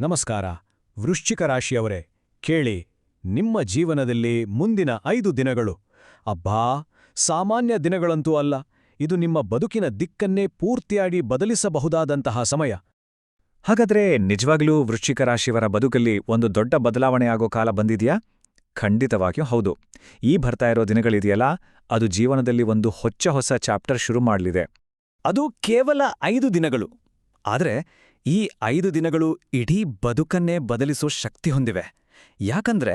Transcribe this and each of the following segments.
ನಮಸ್ಕಾರ ವೃಶ್ಚಿಕ ರಾಶಿಯವರೇ, ಕೇಳಿ, ನಿಮ್ಮ ಜೀವನದಲ್ಲಿ ಮುಂದಿನ 5 ದಿನಗಳು ಅಬ್ಬಾ, ಸಾಮಾನ್ಯ ದಿನಗಳಂತೂ ಅಲ್ಲ. ಇದು ನಿಮ್ಮ ಬದುಕಿನ ದಿಕ್ಕನ್ನೇ ಪೂರ್ತಿಯಾಗಿ ಬದಲಿಸಬಹುದಾದಂತಹ ಸಮಯ. ಹಾಗಾದ್ರೆ ನಿಜವಾಗ್ಲೂ ವೃಶ್ಚಿಕ ರಾಶಿಯವರ ಬದುಕಲ್ಲಿ ಒಂದು ದೊಡ್ಡ ಬದಲಾವಣೆ ಆಗೋ ಕಾಲ ಬಂದಿದೆಯಾ? ಖಂಡಿತವಾಗಿಯೂ ಹೌದು. ಈ ಬರ್ತಾ ಇರೋ ದಿನಗಳಿದೆಯಲ್ಲ, ಅದು ಜೀವನದಲ್ಲಿ ಒಂದು ಹೊಸ ಚಾಪ್ಟರ್ ಶುರು ಮಾಡಲಿದೆ. ಅದು ಕೇವಲ 5 ದಿನಗಳು. ಆದರೆ ಈ 5 ದಿನಗಳು ಇಡೀ ಬದುಕನ್ನೇ ಬದಲಿಸೋ ಶಕ್ತಿ ಹೊಂದಿವೆ. ಯಾಕಂದ್ರೆ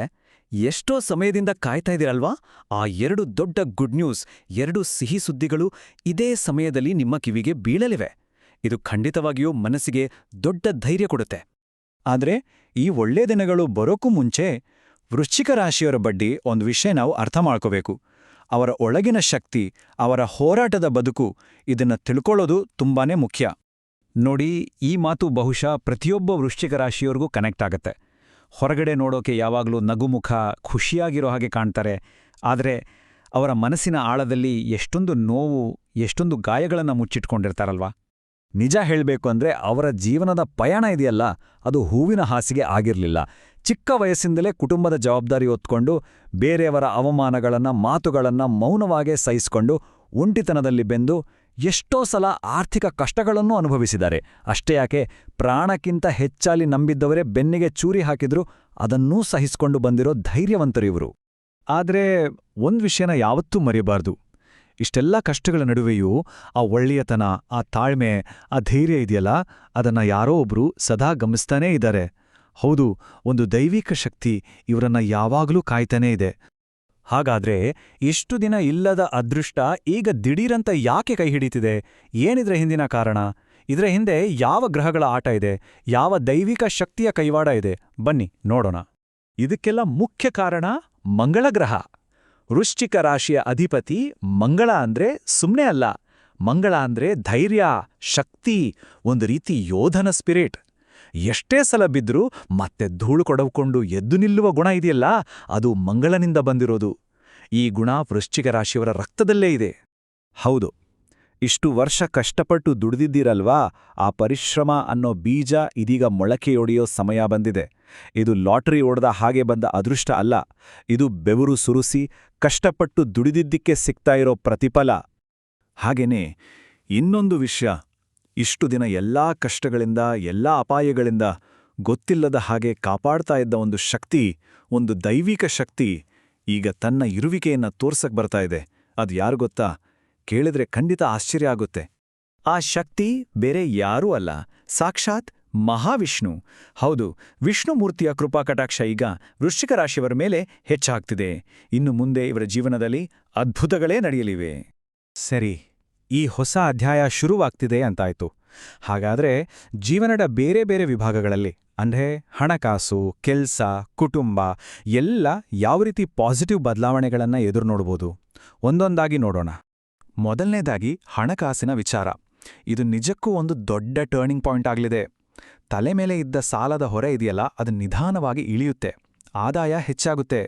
ಎಷ್ಟೋ ಸಮಯದಿಂದ ಕಾಯ್ತಾ ಇದ್ದೀರಲ್ವಾ, ಆ 2 ದೊಡ್ಡ ಗುಡ್ ನ್ಯೂಸ್, 2 ಸಿಹಿ ಸುದ್ದಿಗಳು ಇದೇ ಸಮಯದಲ್ಲಿ ನಿಮ್ಮ ಕಿವಿಗೆ ಬೀಳಲಿವೆ. ಇದು ಖಂಡಿತವಾಗಿಯೂ ಮನಸ್ಸಿಗೆ ದೊಡ್ಡ ಧೈರ್ಯ ಕೊಡುತ್ತೆ. ಆದ್ರೆ ಈ ಒಳ್ಳೆ ದಿನಗಳು ಬರೋಕ್ಕೂ ಮುಂಚೆ ವೃಶ್ಚಿಕ ರಾಶಿಯವರ ಬಗ್ಗೆ ಒಂದು ವಿಷಯ ನಾವು ಅರ್ಥ ಮಾಡ್ಕೋಬೇಕು. ಅವರ ಒಳಗಿನ ಶಕ್ತಿ, ಅವರ ಹೋರಾಟದ ಬದುಕು, ಇದನ್ನ ತಿಳ್ಕೊಳ್ಳೋದು ತುಂಬಾನೇ ಮುಖ್ಯ. ನೋಡಿ, ಈ ಮಾತು ಬಹುಶಃ ಪ್ರತಿಯೊಬ್ಬ ವೃಶ್ಚಿಕ ರಾಶಿಯವರಿಗೂ ಕನೆಕ್ಟ್ ಆಗತ್ತೆ. ಹೊರಗಡೆ ನೋಡೋಕೆ ಯಾವಾಗಲೂ ನಗುಮುಖ, ಖುಷಿಯಾಗಿರೋ ಹಾಗೆ ಕಾಣ್ತಾರೆ. ಆದರೆ ಅವರ ಮನಸ್ಸಿನ ಆಳದಲ್ಲಿ ಎಷ್ಟೊಂದು ನೋವು, ಎಷ್ಟೊಂದು ಗಾಯಗಳನ್ನು ಮುಚ್ಚಿಟ್ಕೊಂಡಿರ್ತಾರಲ್ವಾ. ನಿಜ ಹೇಳಬೇಕು ಅಂದ್ರೆ ಅವರ ಜೀವನದ ಪಯಣ ಇದೆಯಲ್ಲ, ಅದು ಹೂವಿನ ಹಾಸಿಗೆ ಆಗಿರಲಿಲ್ಲ. ಚಿಕ್ಕ ವಯಸ್ಸಿಂದಲೇ ಕುಟುಂಬದ ಜವಾಬ್ದಾರಿ ಹೊತ್ಕೊಂಡು, ಬೇರೆಯವರ ಅವಮಾನಗಳನ್ನು, ಮಾತುಗಳನ್ನು ಮೌನವಾಗೇ ಸಹಿಸಿಕೊಂಡು, ಒಂಟಿತನದಲ್ಲಿ ಬೆಂದು ಎಷ್ಟೋ ಸಲ ಆರ್ಥಿಕ ಕಷ್ಟಗಳನ್ನೂ ಅನುಭವಿಸಿದ್ದಾರೆ. ಅಷ್ಟೇ ಯಾಕೆ, ಪ್ರಾಣಕ್ಕಿಂತ ಹೆಚ್ಚಾಗಿ ನಂಬಿದ್ದವರೇ ಬೆನ್ನಿಗೆ ಚೂರಿ ಹಾಕಿದ್ರೂ ಅದನ್ನೂ ಸಹಿಸಿಕೊಂಡು ಬಂದಿರೋ ಧೈರ್ಯವಂತರಿವರು. ಆದರೆ ಒಂದು ವಿಷಯನ ಯಾವತ್ತೂ ಮರೆಯಬಾರ್ದು. ಇಷ್ಟೆಲ್ಲ ಕಷ್ಟಗಳ ನಡುವೆಯೂ ಆ ಒಳ್ಳೆಯತನ, ಆ ತಾಳ್ಮೆ, ಆ ಧೈರ್ಯ ಇದೆಯಲ್ಲ, ಅದನ್ನ ಯಾರೋ ಒಬ್ರು ಸದಾ ಗಮನಿಸ್ತಾನೇ ಇದ್ದಾರೆ. ಹೌದು, ಒಂದು ದೈವಿಕ ಶಕ್ತಿ ಇವರನ್ನ ಯಾವಾಗಲೂ ಕಾಯ್ತಾನೇ ಇದೆ. ಹಾಗಾದ್ರೆ ಇಷ್ಟು ದಿನ ಇಲ್ಲದ ಅದೃಷ್ಟ ಈಗ ದಿಢೀರಂತ ಯಾಕೆ ಕೈ ಹಿಡಿತಿದೆ? ಏನಿದ್ರ ಹಿಂದಿನ ಕಾರಣ? ಇದರ ಹಿಂದೆ ಯಾವ ಗ್ರಹಗಳ ಆಟ ಇದೆ? ಯಾವ ದೈವಿಕ ಶಕ್ತಿಯ ಕೈವಾಡ ಇದೆ? ಬನ್ನಿ ನೋಡೋಣ. ಇದಕ್ಕೆಲ್ಲ ಮುಖ್ಯ ಕಾರಣ ಮಂಗಳ ಗ್ರಹ. ವೃಶ್ಚಿಕ ರಾಶಿಯ ಅಧಿಪತಿ ಮಂಗಳ ಅಂದ್ರೆ ಸುಮ್ನೆ ಅಲ್ಲ. ಮಂಗಳ ಅಂದ್ರೆ ಧೈರ್ಯ, ಶಕ್ತಿ, ಒಂದು ರೀತಿ ಯೋಧನ ಸ್ಪಿರಿಟ್. ಎಷ್ಟೇ ಸಲ ಬಿದ್ರೂ ಮತ್ತೆ ಧೂಳು ಕೊಡವ್ಕೊಂಡು ಎದ್ದು ನಿಲ್ಲುವ ಗುಣ ಇದೆಯಲ್ಲ, ಅದು ಮಂಗಳನಿಂದ ಬಂದಿರೋದು. ಈ ಗುಣ ವೃಶ್ಚಿಕ ರಾಶಿಯವರ ರಕ್ತದಲ್ಲೇ ಇದೆ. ಹೌದು, ಇಷ್ಟು ವರ್ಷ ಕಷ್ಟಪಟ್ಟು ದುಡಿದಿದ್ದೀರಲ್ವಾ, ಆ ಪರಿಶ್ರಮ ಅನ್ನೋ ಬೀಜ ಇದೀಗ ಮೊಳಕೆಯೊಡೆಯೋ ಸಮಯ ಬಂದಿದೆ. ಇದು ಲಾಟರಿ ಹೊಡೆದ ಹಾಗೆ ಬಂದ ಅದೃಷ್ಟ ಅಲ್ಲ. ಇದು ಬೆವರು ಸುರಿಸಿ ಕಷ್ಟಪಟ್ಟು ದುಡಿದಿದ್ದಕ್ಕೆ ಸಿಗ್ತಾ ಇರೋ ಪ್ರತಿಫಲ. ಹಾಗೇನೇ ಇನ್ನೊಂದು ವಿಷಯ, ಇಷ್ಟು ದಿನ ಎಲ್ಲಾ ಕಷ್ಟಗಳಿಂದ, ಎಲ್ಲಾ ಅಪಾಯಗಳಿಂದ ಗೊತ್ತಿಲ್ಲದ ಹಾಗೆ ಕಾಪಾಡ್ತಾ ಇದ್ದ ಒಂದು ಶಕ್ತಿ, ಒಂದು ದೈವಿಕ ಶಕ್ತಿ, ಈಗ ತನ್ನ ಇರುವಿಕೆಯನ್ನ ತೋರ್ಸಕ್ ಬರ್ತಾ ಇದೆ. ಅದು ಯಾರು ಗೊತ್ತಾ? ಕೇಳಿದ್ರೆ ಖಂಡಿತ ಆಶ್ಚರ್ಯ ಆಗುತ್ತೆ. ಆ ಶಕ್ತಿ ಬೇರೆ ಯಾರೂ ಅಲ್ಲ, ಸಾಕ್ಷಾತ್ ಮಹಾವಿಷ್ಣು. ಹೌದು, ವಿಷ್ಣುಮೂರ್ತಿಯ ಕೃಪಾಕಟಾಕ್ಷ ಈಗ ವೃಶ್ಚಿಕ ರಾಶಿಯವರ ಮೇಲೆ ಹೆಚ್ಚಾಗ್ತಿದೆ. ಇನ್ನು ಮುಂದೆ ಇವರ ಜೀವನದಲ್ಲಿ ಅದ್ಭುತಗಳೇ ನಡೆಯಲಿವೆ. ಸರಿ, ಈ ಹೊಸ ಅಧ್ಯಾಯ ಶುರುವಾಗ್ತಿದೆ ಅಂತಾಯ್ತು. ಹಾಗಾದ್ರೆ ಜೀವನದ ಬೇರೆ ಬೇರೆ ವಿಭಾಗಗಳಲ್ಲಿ, ಅಂದ್ರೆ ಹಣಕಾಸು, ಕೆಲ್ಸ, ಕುಟುಂಬ ಎಲ್ಲ ಯಾವ ರೀತಿ ಪಾಸಿಟಿವ್ ಬದಲಾವಣೆಗಳನ್ನ ಎದುರು ನೋಡ್ಬೋದು? ಒಂದೊಂದಾಗಿ ನೋಡೋಣ. ಮೊದಲನೇದಾಗಿ ಹಣಕಾಸಿನ ವಿಚಾರ. ಇದು ನಿಜಕ್ಕೂ ಒಂದು ದೊಡ್ಡ ಟರ್ನಿಂಗ್ ಪಾಯಿಂಟ್ ಆಗಲಿದೆ. ತಲೆ ಮೇಲೆ ಇದ್ದ ಸಾಲದ ಹೊರೆ ಇದೆಯಲ್ಲ, ಅದು ನಿಧಾನವಾಗಿ ಇಳಿಯುತ್ತೆ. ಆದಾಯ ಹೆಚ್ಚಾಗುತ್ತೆ.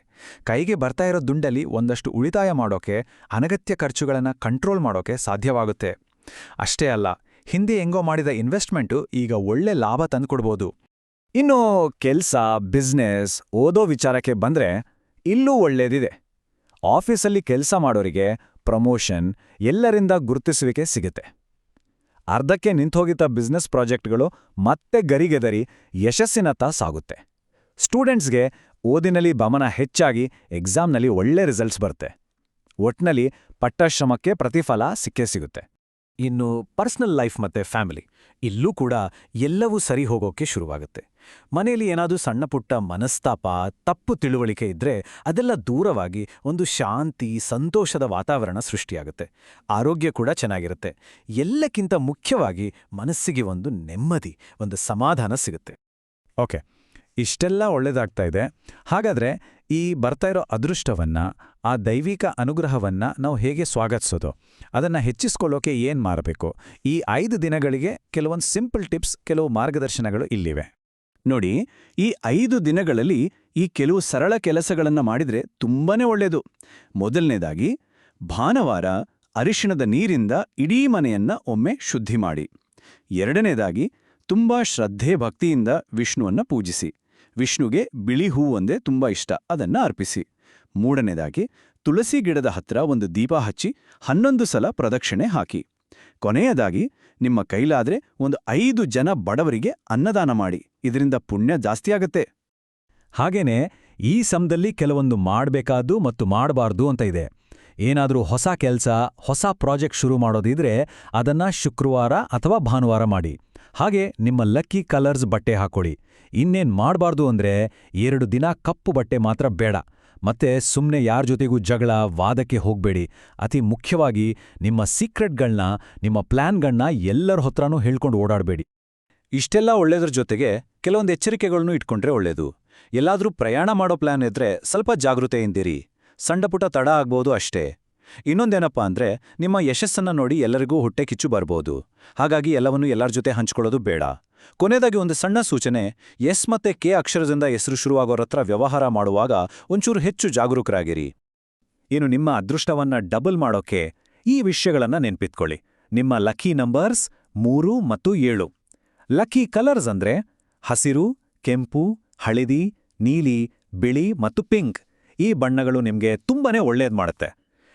ಕೈಗೆ ಬರ್ತಾ ಇರೋ ದುಡ್ಡಲ್ಲಿ ಒಂದಷ್ಟು ಉಳಿತಾಯ ಮಾಡೋಕೆ, ಅನಗತ್ಯ ಖರ್ಚುಗಳನ್ನು ಕಂಟ್ರೋಲ್ ಮಾಡೋಕೆ ಸಾಧ್ಯವಾಗುತ್ತೆ. ಅಷ್ಟೇ ಅಲ್ಲ, ಹಿಂದೆ ಹೆಂಗೋ ಮಾಡಿದ ಇನ್ವೆಸ್ಟ್ಮೆಂಟು ಈಗ ಒಳ್ಳೆ ಲಾಭ ತಂದುಕೊಡ್ಬೋದು. ಇನ್ನು ಕೆಲ್ಸ, ಬಿಸ್ನೆಸ್, ಓದೋ ವಿಚಾರಕ್ಕೆ ಬಂದ್ರೆ ಇಲ್ಲೂ ಒಳ್ಳೇದಿದೆ. ಆಫೀಸಲ್ಲಿ ಕೆಲಸ ಮಾಡೋರಿಗೆ ಪ್ರಮೋಷನ್, ಎಲ್ಲರಿಂದ ಗುರುತಿಸುವಿಕೆ ಸಿಗುತ್ತೆ. ಅರ್ಧಕ್ಕೆ ನಿಂತೋಗಿದ್ದ ಬಿಸ್ನೆಸ್ ಪ್ರಾಜೆಕ್ಟ್ಗಳು ಮತ್ತೆ ಗರಿಗೆದರಿ ಯಶಸ್ಸಿನತ್ತ ಸಾಗುತ್ತೆ. ಸ್ಟೂಡೆಂಟ್ಸ್ಗೆ ಓದಿನಲ್ಲಿ ಗಮನ ಹೆಚ್ಚಾಗಿ ಎಕ್ಸಾಮ್ನಲ್ಲಿ ಒಳ್ಳೆ ರಿಸಲ್ಟ್ಸ್ ಬರುತ್ತೆ. ಒಟ್ನಲ್ಲಿ ಪಟ್ಟಶ್ರಮಕ್ಕೆ ಪ್ರತಿಫಲ ಸಿಕ್ಕೇ ಸಿಗುತ್ತೆ. ಇನ್ನು ಪರ್ಸನಲ್ ಲೈಫ್ ಮತ್ತೆ ಫ್ಯಾಮಿಲಿ, ಇಲ್ಲೂ ಕೂಡ ಎಲ್ಲವೂ ಸರಿ ಹೋಗೋಕೆ ಶುರುವಾಗುತ್ತೆ. ಮನೆಯಲ್ಲಿ ಏನಾದರೂ ಸಣ್ಣಪುಟ್ಟ ಮನಸ್ತಾಪ, ತಪ್ಪು ತಿಳುವಳಿಕೆ ಇದ್ರೆ ಅದೆಲ್ಲ ದೂರವಾಗಿ ಒಂದು ಶಾಂತಿ, ಸಂತೋಷದ ವಾತಾವರಣ ಸೃಷ್ಟಿಯಾಗುತ್ತೆ. ಆರೋಗ್ಯ ಕೂಡ ಚೆನ್ನಾಗಿರುತ್ತೆ. ಎಲ್ಲಕ್ಕಿಂತ ಮುಖ್ಯವಾಗಿ ಮನಸ್ಸಿಗೆ ಒಂದು ನೆಮ್ಮದಿ, ಒಂದು ಸಮಾಧಾನ ಸಿಗುತ್ತೆ. ಓಕೆ, ಇಷ್ಟೆಲ್ಲ ಒಳ್ಳೆದಾಗ್ತಾ ಇದೆ. ಹಾಗಾದ್ರೆ ಈ ಬರ್ತಾ ಇರೋ ಅದೃಷ್ಟವನ್ನ, ಆ ದೈವಿಕ ಅನುಗ್ರಹವನ್ನ ನಾವು ಹೇಗೆ ಸ್ವಾಗತಿಸೋದು? ಅದನ್ನ ಹೆಚ್ಚಿಸ್ಕೊಳ್ಳೋಕೆ ಏನ್ ಮಾಡಬೇಕು? ಈ 5 ದಿನಗಳಿಗೆ ಕೆಲವೊಂದು ಸಿಂಪಲ್ ಟಿಪ್ಸ್, ಕೆಲವು ಮಾರ್ಗದರ್ಶನಗಳು ಇಲ್ಲಿವೆ ನೋಡಿ. ಈ 5 ದಿನಗಳಲ್ಲಿ ಈ ಕೆಲವು ಸರಳ ಕೆಲಸಗಳನ್ನ ಮಾಡಿದ್ರೆ ತುಂಬಾನೇ ಒಳ್ಳೆಯದು. ಮೊದಲನೇದಾಗಿ, ಭಾನುವಾರ ಅರಿಶಿಣದ ನೀರಿಂದ ಇಡೀ ಮನೆಯನ್ನ ಒಮ್ಮೆ ಶುದ್ಧಿ ಮಾಡಿ. ಎರಡನೇದಾಗಿ, ತುಂಬಾ ಶ್ರದ್ಧೆ ಭಕ್ತಿಯಿಂದ ವಿಷ್ಣುವನ್ನ ಪೂಜಿಸಿ. ವಿಷ್ಣುಗೆ ಬಿಳಿ ಹೂವಂದ್ರೆ ತುಂಬಾ ಇಷ್ಟ, ಅದನ್ನ ಅರ್ಪಿಸಿ. ಮೂರನೇದಾಗಿ ತುಳಸಿ ಗಿಡದ ಹತ್ರ ಒಂದು ದೀಪ ಹಚ್ಚಿ 11 ಸಲ ಪ್ರದಕ್ಷಿಣೆ ಹಾಕಿ. ಕೊನೆಯದಾಗಿ ನಿಮ್ಮ ಕೈಲಾದ್ರೆ ಒಂದು 5 ಜನ ಬಡವರಿಗೆ ಅನ್ನದಾನ ಮಾಡಿ. ಇದರಿಂದ ಪುಣ್ಯ ಜಾಸ್ತಿಯಾಗತ್ತೆ. ಹಾಗೇನೆ ಈ ಸಮದಲ್ಲಿ ಕೆಲವೊಂದು ಮಾಡಬೇಕಾದ್ದು ಮತ್ತು ಮಾಡಬಾರ್ದು ಅಂತ ಇದೆ. ಏನಾದರೂ ಹೊಸ ಕೆಲಸ, ಹೊಸ ಪ್ರಾಜೆಕ್ಟ್ ಶುರು ಮಾಡೋದಿದ್ರೆ ಅದನ್ನ ಶುಕ್ರವಾರ ಅಥವಾ ಭಾನುವಾರ ಮಾಡಿ. ಹಾಗೆ ನಿಮ್ಮ ಲಕ್ಕಿ ಕಲರ್ಸ್ ಬಟ್ಟೆ ಹಾಕೊಳ್ಳಿ. ಇನ್ನೇನ್ ಮಾಡಬಾರ್ದು ಅಂದ್ರೆ 2 ದಿನ ಕಪ್ಪು ಬಟ್ಟೆ ಮಾತ್ರ ಬೇಡ. ಮತ್ತೆ ಸುಮ್ನೆ ಯಾರ ಜೊತೆಗೂ ಜಗಳ, ವಾದಕ್ಕೆ ಹೋಗ್ಬೇಡಿ. ಅತಿ ಮುಖ್ಯವಾಗಿ ನಿಮ್ಮ ಸೀಕ್ರೆಟ್ಗಳ್ನ, ನಿಮ್ಮ ಪ್ಲಾನ್ಗಳ್ನ ಎಲ್ಲರ ಹತ್ರನೂ ಹೇಳ್ಕೊಂಡು ಓಡಾಡಬೇಡಿ. ಇಷ್ಟೆಲ್ಲ ಒಳ್ಳೇದ್ರ ಜೊತೆಗೆ ಕೆಲವೊಂದು ಎಚ್ಚರಿಕೆಗಳನ್ನು ಇಟ್ಕೊಂಡ್ರೆ ಒಳ್ಳೇದು. ಎಲ್ಲಾದ್ರೂ ಪ್ರಯಾಣ ಮಾಡೋ ಪ್ಲಾನ್ ಇದ್ರೆ ಸ್ವಲ್ಪ ಜಾಗೃತೆಯಿಂದಿರಿ. ಸಣ್ಣಪುಟ ತಡ ಆಗ್ಬೋದು ಅಷ್ಟೇ. ಇನ್ನೊಂದೇನಪ್ಪ ಅಂದ್ರೆ ನಿಮ್ಮ ಯಶಸ್ಸನ್ನ ನೋಡಿ ಎಲ್ಲರಿಗೂ ಹೊಟ್ಟೆ ಕಿಚ್ಚು ಬರ್ಬೋದು. ಹಾಗಾಗಿ ಎಲ್ಲವನ್ನೂ ಎಲ್ಲರ ಜೊತೆ ಹಂಚ್ಕೊಳ್ಳೋದು ಬೇಡ. ಕೊನೆಯದಾಗಿ ಒಂದು ಸಣ್ಣ ಸೂಚನೆ, ಎಸ್ ಮತ್ತೆ ಕೆ ಅಕ್ಷರದಿಂದ ಹೆಸರು ಶುರುವಾಗೋರತ್ರ ವ್ಯವಹಾರ ಮಾಡುವಾಗ ಒಂಚೂರು ಹೆಚ್ಚು ಜಾಗರೂಕರಾಗಿರಿ. ಇನ್ನು ನಿಮ್ಮ ಅದೃಷ್ಟವನ್ನ ಡಬಲ್ ಮಾಡೋಕೆ ಈ ವಿಷಯಗಳನ್ನ ನೆನ್ಪಿಟ್ಕೊಳ್ಳಿ. ನಿಮ್ಮ ಲಕ್ಕಿ ನಂಬರ್ಸ್ 3 ಮತ್ತು 7. ಲಕ್ಕಿ ಕಲರ್ಸ್ ಅಂದ್ರೆ ಹಸಿರು, ಕೆಂಪು, ಹಳದಿ, ನೀಲಿ, ಬಿಳಿ ಮತ್ತು ಪಿಂಕ್. ಈ ಬಣ್ಣಗಳು ನಿಮ್ಗೆ ತುಂಬಾನೇ ಒಳ್ಳೇದ್ ಮಾಡುತ್ತೆ.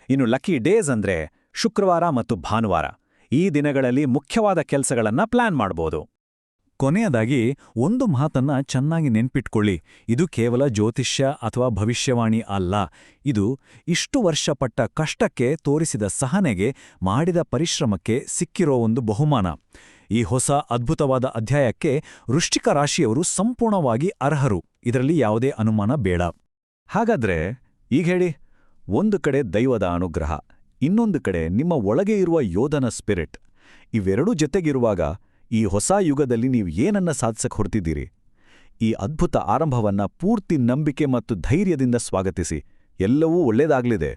ಇನ್ನು ಲಕ್ಕಿ ಡೇಸ್ ಅಂದ್ರೆ ಶುಕ್ರವಾರ ಮತ್ತು ಭಾನುವಾರ. ಈ ದಿನಗಳಲ್ಲಿ ಮುಖ್ಯವಾದ ಕೆಲಸಗಳನ್ನ ಪ್ಲಾನ್ ಮಾಡ್ಬೋದು. ಕೊನೆಯದಾಗಿ ಒಂದು ಮಾತನ್ನ ಚೆನ್ನಾಗಿ ನೆನ್ಪಿಟ್ಕೊಳ್ಳಿ. ಇದು ಕೇವಲ ಜ್ಯೋತಿಷ್ಯ ಅಥವಾ ಭವಿಷ್ಯವಾಣಿ ಅಲ್ಲ. ಇದು ಇಷ್ಟು ವರ್ಷ ಪಟ್ಟ ಕಷ್ಟಕ್ಕೆ, ತೋರಿಸಿದ ಸಹನೆಗೆ, ಮಾಡಿದ ಪರಿಶ್ರಮಕ್ಕೆ ಸಿಕ್ಕಿರೋ ಒಂದು ಬಹುಮಾನ. ಈ ಹೊಸ ಅದ್ಭುತವಾದ ಅಧ್ಯಾಯಕ್ಕೆ ವೃಶ್ಚಿಕ ರಾಶಿಯವರು ಸಂಪೂರ್ಣವಾಗಿ ಅರ್ಹರು. ಇದರಲ್ಲಿ ಯಾವುದೇ ಅನುಮಾನ ಬೇಡ. ಹಾಗಾದ್ರೆ ಈಗ ಹೇಳಿ, ಒಂದು ಕಡೆ ದೈವದ ಅನುಗ್ರಹ, ಇನ್ನೊಂದು ಕಡೆ ನಿಮ್ಮ ಒಳಗೆ ಇರುವ ಯೋಧನ ಸ್ಪಿರಿಟ್. ಇವೆರಡೂ ಜೊತೆಗಿರುವಾಗ ಈ ಹೊಸ ಯುಗದಲ್ಲಿ ನೀವು ಏನನ್ನ ಸಾಧಿಸಕ್ಕೆ ಹೊರಟಿದ್ದೀರಿ? ಈ ಅದ್ಭುತ ಆರಂಭವನ್ನ ಪೂರ್ತಿ ನಂಬಿಕೆ ಮತ್ತು ಧೈರ್ಯದಿಂದ ಸ್ವಾಗತಿಸಿ. ಎಲ್ಲವೂ ಒಳ್ಳೆಯದಾಗ್ಲಿದೆ.